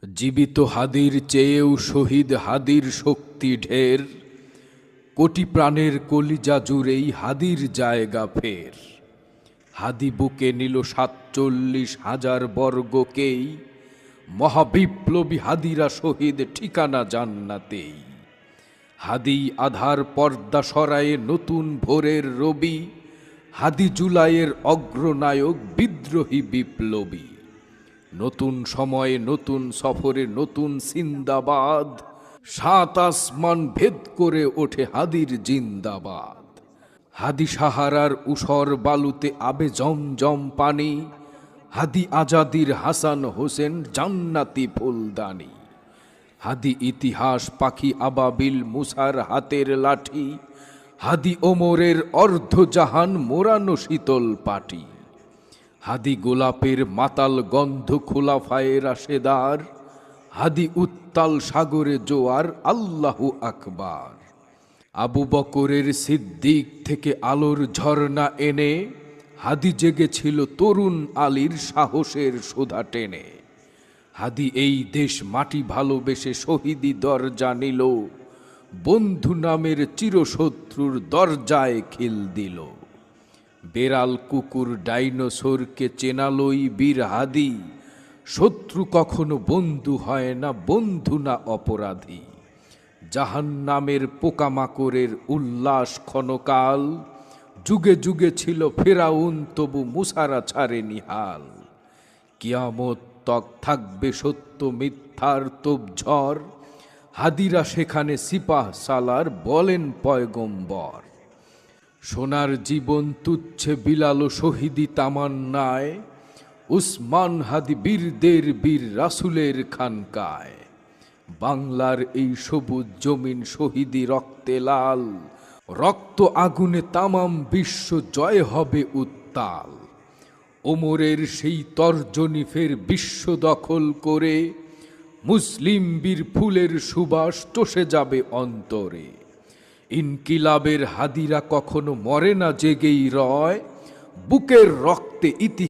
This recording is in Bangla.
জীবিত হাদির চেয়েও শহীদ হাদির শক্তি ঢের, কোটি প্রাণের কলিজা জুড়েই হাদির জায়গা ফের। হাদি বুকে নিল ৪৭,০০০ বর্গকেই, মহাবিপ্লবী হাদিরা শহীদ ঠিকানা জান্নাতেই। হাদি আধার পর্দা সরায়ে নতুন ভোরের রবি, হাদি জুলাইয়ের অগ্রনায়ক বিদ্রোহী বিপ্লবী। নতুন সময়ে নতুন সফরে নতুন সিন্দাবাদ, ৭ আসমান ভেদ করে ওঠে হাদির জিন্দাবাদ। হাদি সাহারার উসর বালুতে আবে জমজম পানি, হাদি আজাদির হাসান হোসেন জান্নাতি ফুলদানি। হাদি ইতিহাস পাখি আবাবিল মুসার হাতের লাঠি, হাদি ওমরের অর্ধজাহান মোরানো শীতল পাটি। হাদি গোলাপের মাতাল গন্ধ খোলাফায়ে রাশেদার, হাদি উত্তাল সাগরে জোয়ার আল্লাহু আকবার। আবু বকরের সিদ্দিক থেকে আলোর ঝর্ণা এনে, হাদি জেগেছিল তরুণ আলীর সাহসের সুধা টেনে। হাদি এই দেশ মাটি ভালোবেসে শহীদি দরজা নিল, বন্ধু নামের চিরশত্রুর দরজায় খিল দিল। বেড়াল কুকুর ডাইনোসরকে চেনালই বীর হাদি, শত্রু কখনো বন্ধু হয় না, বন্ধু না অপরাধী। জাহান্নামের পোকামাকড়ের উল্লাস ক্ষণকাল, যুগে যুগে ছিল ফেরাউন তবু মুসারা ছাড়েনি হাল। কিয়ামত তক থাকবে সত্য মিথ্যার তোপঝড়, হাদিরা সেখানে সিপাহ সালার বলেন পয়গম্বর। সোনার জীবন তুচ্ছে বিলাল শহীদি তামান্নায়, উসমান হাদি বীরদের বীর রাসূলের খানকায়। বাংলার এই সবুজ জমিন শহীদি রক্তে লাল, রক্ত আগুনে তামাম বিশ্ব জয় হবে উত্তাল। ওমরের সেই তর্জনী ফের বিশ্ব দখল করে, মুসলিম বীর ফুলের সুবাস চষে যাবে অন্তরে। ইনকিলাবের হাদিরা কখনো মরে না, জেগেই রয় বুকের রক্তে ইতি